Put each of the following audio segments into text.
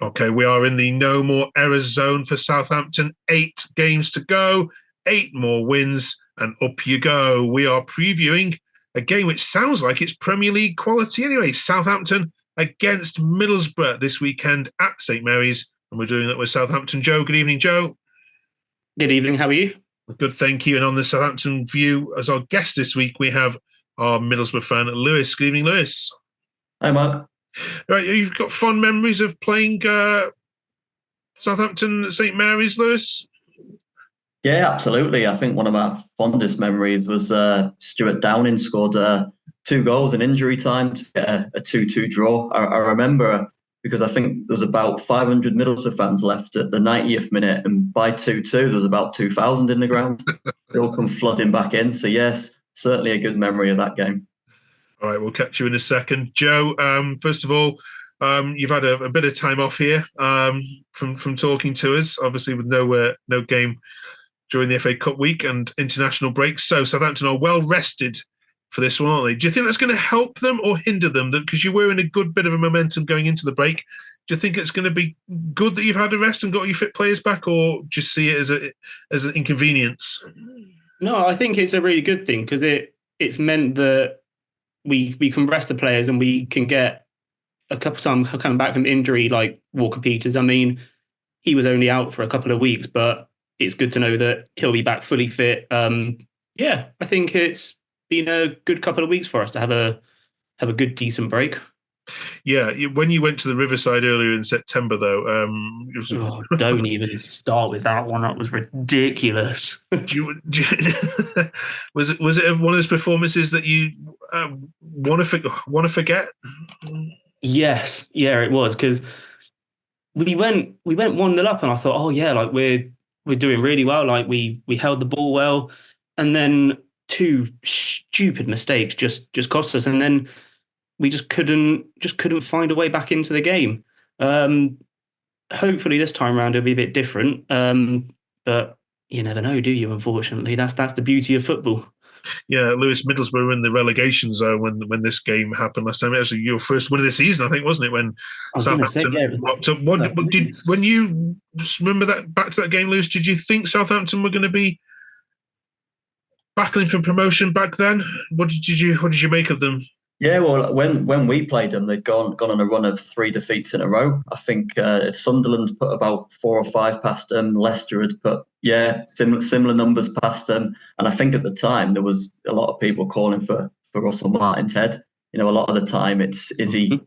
Okay, we are in the no more errors zone for Southampton. 8 games to go, 8 more wins, and up you go. We are previewing a game which sounds like it's Premier League quality anyway. Southampton against Middlesbrough this weekend at St Mary's, and we're doing that with Southampton Joe. Good evening, Joe. Good evening, how are you? Good, thank you. And on the Southampton View, as our guest this week, we have our Middlesbrough fan, Lewis. Good evening, Lewis. Hi, Mark. Right, you've got fond memories of playing Southampton at St Mary's, Lewis? Yeah, absolutely. I think one of my fondest memories was Stuart Downing scored 2 goals in injury time to get a 2-2 draw. I remember because I think there was about 500 Middlesbrough fans left at the 90th minute, and by 2-2 there was about 2,000 in the ground. They all come flooding back in. So yes, certainly a good memory of that game. All right, we'll catch you in a second. Joe, first of all, you've had a bit of time off here from talking to us, obviously with no game during the FA Cup week and international breaks. So Southampton are well rested for this one, aren't they? Do you think that's going to help them or hinder them? Because you were in a good bit of a momentum going into the break. Do you think it's going to be good that you've had a rest and got your fit players back, or just see it as an inconvenience? No, I think it's a really good thing because it's meant that we can rest the players and we can get a couple of times coming back from injury like Walker-Peters. I mean, he was only out for a couple of weeks, but it's good to know that he'll be back fully fit. Yeah, I think it's been a good couple of weeks for us to have a good, decent break. Yeah, when you went to the Riverside earlier in September, though, don't even start with that one. That was ridiculous. Was it one of those performances that you want to forget? Yes, yeah, it was, because we went 1-0 up, and I thought, oh yeah, like we're doing really well. Like we held the ball well, and then 2 stupid mistakes just cost us, and then we just couldn't find a way back into the game. Hopefully this time around it'll be a bit different, but you never know, do you? Unfortunately, that's the beauty of football. Yeah, Lewis, Middlesbrough were in the relegation zone when this game happened last time. Actually, your first win of the season, I think, wasn't it? When Southampton popped up. When you remember that back to that game, Lewis, did you think Southampton were going to be battling for promotion back then? What did you make of them? Yeah, well, when we played them, they'd gone on a run of 3 defeats in a row. I think Sunderland put about 4 or 5 past them. Leicester had put similar numbers past them. And I think at the time there was a lot of people calling for Russell Martin's head. You know, a lot of the time it's is he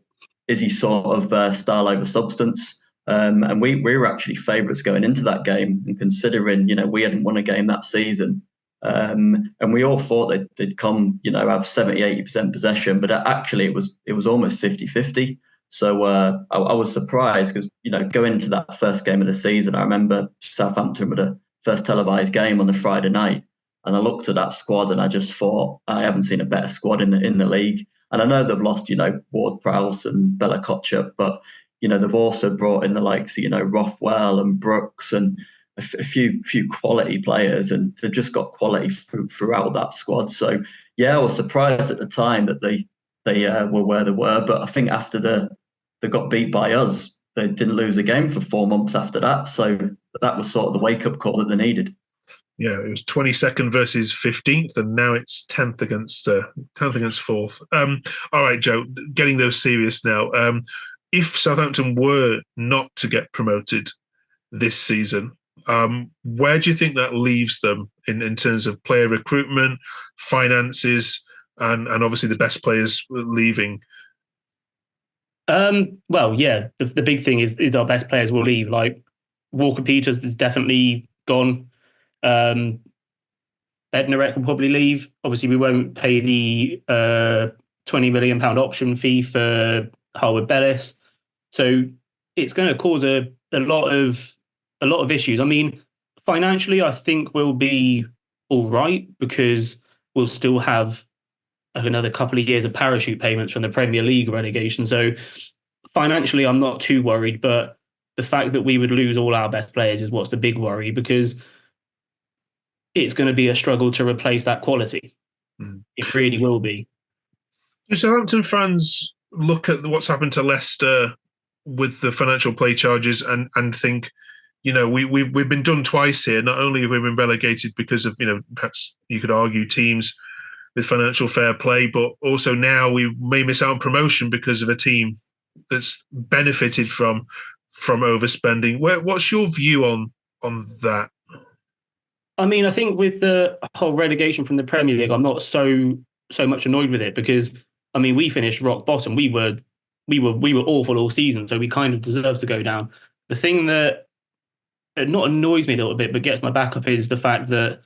sort of style over substance. And we were actually favourites going into that game, and considering we hadn't won a game that season. And we all thought they'd come, have 70-80% possession, but actually it was almost 50-50. So I was surprised because, going into that first game of the season, I remember Southampton with a first televised game on the Friday night, and I looked at that squad and I just thought, I haven't seen a better squad in the league. And I know they've lost, Ward-Prowse and Bella Kotchap, but they've also brought in the likes of Rothwell and Brooks and a few quality players, and they've just got quality throughout that squad. So yeah, I was surprised at the time that they were where they were, but I think after they got beat by us, they didn't lose a game for 4 months after that. So that was sort of the wake up call that they needed. Yeah, it was 22nd versus 15th, and now it's 10th against 4th. All right, Joe, getting those serious now. If Southampton were not to get promoted this season, where do you think that leaves them in terms of player recruitment, finances, and obviously the best players leaving? Well, yeah, the big thing is our best players will leave. Like Walker-Peters is definitely gone. Bednarek will probably leave. Obviously, we won't pay the £20 million option fee for Harwood Bellis, so it's going to cause a lot of issues. I mean, financially, I think we'll be all right because we'll still have another couple of years of parachute payments from the Premier League relegation. So financially, I'm not too worried, but the fact that we would lose all our best players is what's the big worry, because it's going to be a struggle to replace that quality. It really will be. Do Southampton fans look at what's happened to Leicester with the financial play charges and think, we've been done twice here. Not only have we been relegated because of, perhaps you could argue teams with financial fair play, but also now we may miss out on promotion because of a team that's benefited from overspending. What's your view on that? I mean, I think with the whole relegation from the Premier League, I'm not so much annoyed with it because, I mean, we finished rock bottom. We were awful all season, so we kind of deserve to go down. The thing that not annoys me a little bit, but gets my back up is the fact that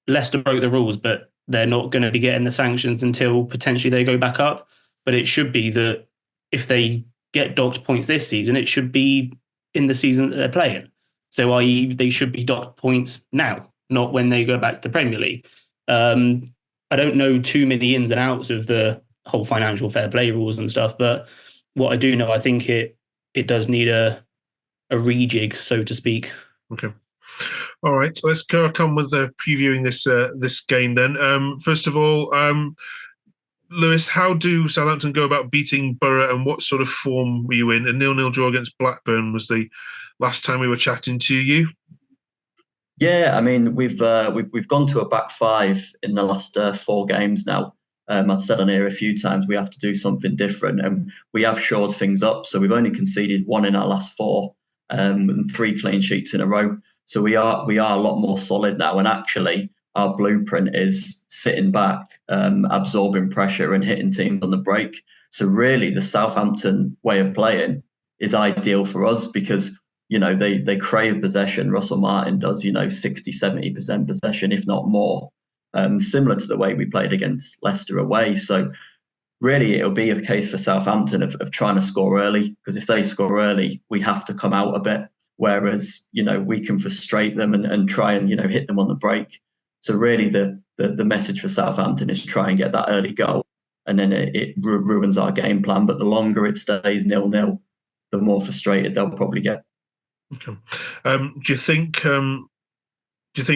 Leicester broke the rules, but they're not going to be getting the sanctions until potentially they go back up. But it should be that if they get docked points this season, it should be in the season that they're playing. So, i.e., they should be docked points now, not when they go back to the Premier League. I don't know too many ins and outs of the whole financial fair play rules and stuff, but what I do know, I think it does need a rejig, so to speak. Okay. All right, so let's go on with previewing this game then. First of all, Lewis, how do Southampton go about beating Borough, and what sort of form were you in? A 0-0 draw against Blackburn was the last time we were chatting to you. Yeah, I mean, we've gone to a back five in the last 4 games now. I've said on here a few times we have to do something different, and we have shored things up. So we've only conceded 1 in our last 4, and 3 clean sheets in a row. So we are a lot more solid now, and actually our blueprint is sitting back, absorbing pressure and hitting teams on the break. So really, the Southampton way of playing is ideal for us because they crave possession. Russell Martin does 60-70% possession, if not more. Similar to the way we played against Leicester away. So really, it'll be a case for Southampton of trying to score early, because if they score early, we have to come out a bit. Whereas, we can frustrate them and try and, hit them on the break. So really, the message for Southampton is to try and get that early goal, and then it ruins our game plan. But the longer it stays 0-0, the more frustrated they'll probably get. Okay. Do you think,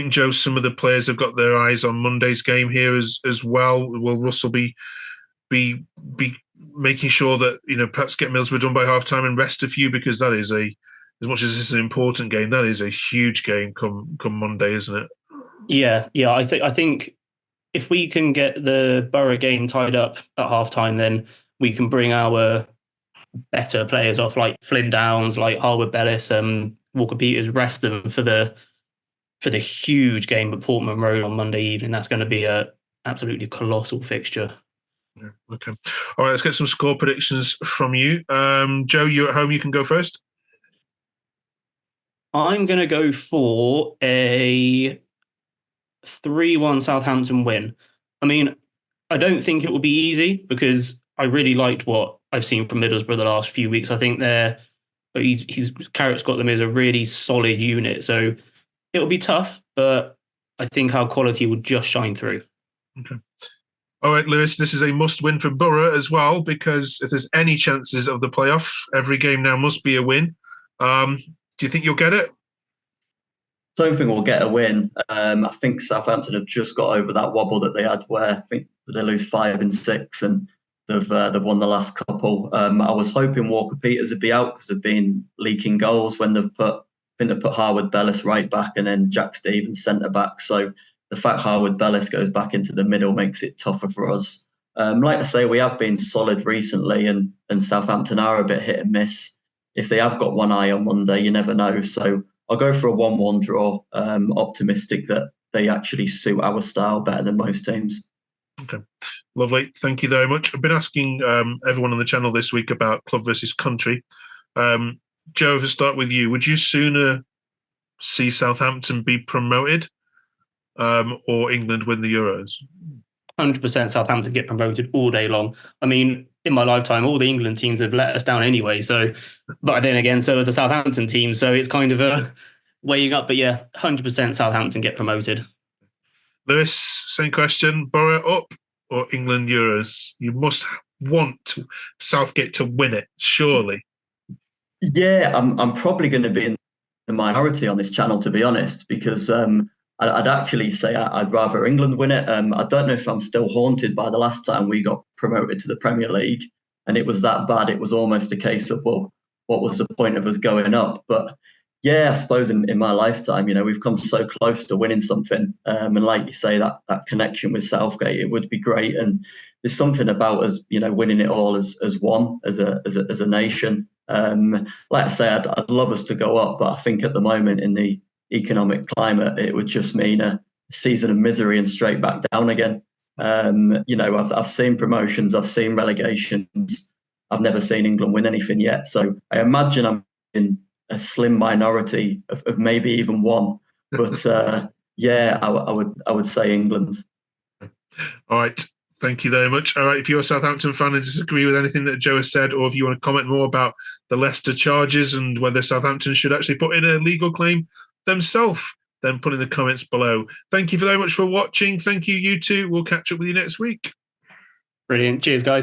Joe, some of the players have got their eyes on Monday's game here as well? Will Russell be making sure that perhaps get Middlesbrough done by half time and rest a few, because that is as much as this is an important game, that is a huge game come Monday, isn't it? Yeah. I think if we can get the Borough game tied up at half time, then we can bring our better players off, like Flynn Downs, like Harwood Bellis, Walker Peters, rest them for the huge game at Portman Road on Monday evening. That's going to be a absolutely colossal fixture. Yeah, okay. All right, let's get some score predictions from you. Joe, you're at home, you can go first. I'm going to go for a 3-1 Southampton win. I mean, I don't think it will be easy because I really liked what I've seen from Middlesbrough the last few weeks. I think he's Carrot's got them as a really solid unit. So it'll be tough, but I think our quality will just shine through. Okay. All right, Lewis, this is a must-win for Borough as well, because if there's any chances of the playoff, every game now must be a win. Do you think you'll get it? Don't think we'll get a win. I think Southampton have just got over that wobble that they had, where I think they lose 5 in 6, and they've won the last couple. I was hoping Walker Peters would be out because they've been leaking goals when they've put Harwood Bellis right back and then Jack Stevens centre back. So the fact Harwood Bellis goes back into the middle makes it tougher for us. Like I say, we have been solid recently, and Southampton are a bit hit and miss. If they have got one eye on Monday, you never know. So I'll go for a 1-1 draw, optimistic that they actually suit our style better than most teams. Okay, lovely. Thank you very much. I've been asking everyone on the channel this week about club versus country. Joe, to start with you, would you sooner see Southampton be promoted or England win the Euros? 100% Southampton get promoted all day long. I mean, in my lifetime, all the England teams have let us down anyway. So, but then again, so are the Southampton teams. So it's kind of a weighing up. But yeah, 100% Southampton get promoted. Lewis, same question. Borough up or England Euros? You must want Southgate to win it, surely. Yeah, I'm probably going to be in the minority on this channel, to be honest, because I'd actually say I'd rather England win it. I don't know if I'm still haunted by the last time we got promoted to the Premier League, and it was that bad. It was almost a case of, well, what was the point of us going up? But yeah, I suppose in my lifetime, we've come so close to winning something. And like you say, that connection with Southgate, it would be great. And there's something about us, winning it all as one, as a nation. Like I say, I'd love us to go up, but I think at the moment in the economic climate, it would just mean a season of misery and straight back down again. I've seen promotions, I've seen relegations. I've never seen England win anything yet. So I imagine I'm in a slim minority of maybe even one. But yeah, I would say England. All right. Thank you very much. All right. If you're a Southampton fan and disagree with anything that Joe has said, or if you want to comment more about the Leicester charges and whether Southampton should actually put in a legal claim themselves, then put in the comments below. Thank you very much for watching. Thank you, you two. We'll catch up with you next week. Brilliant. Cheers, guys.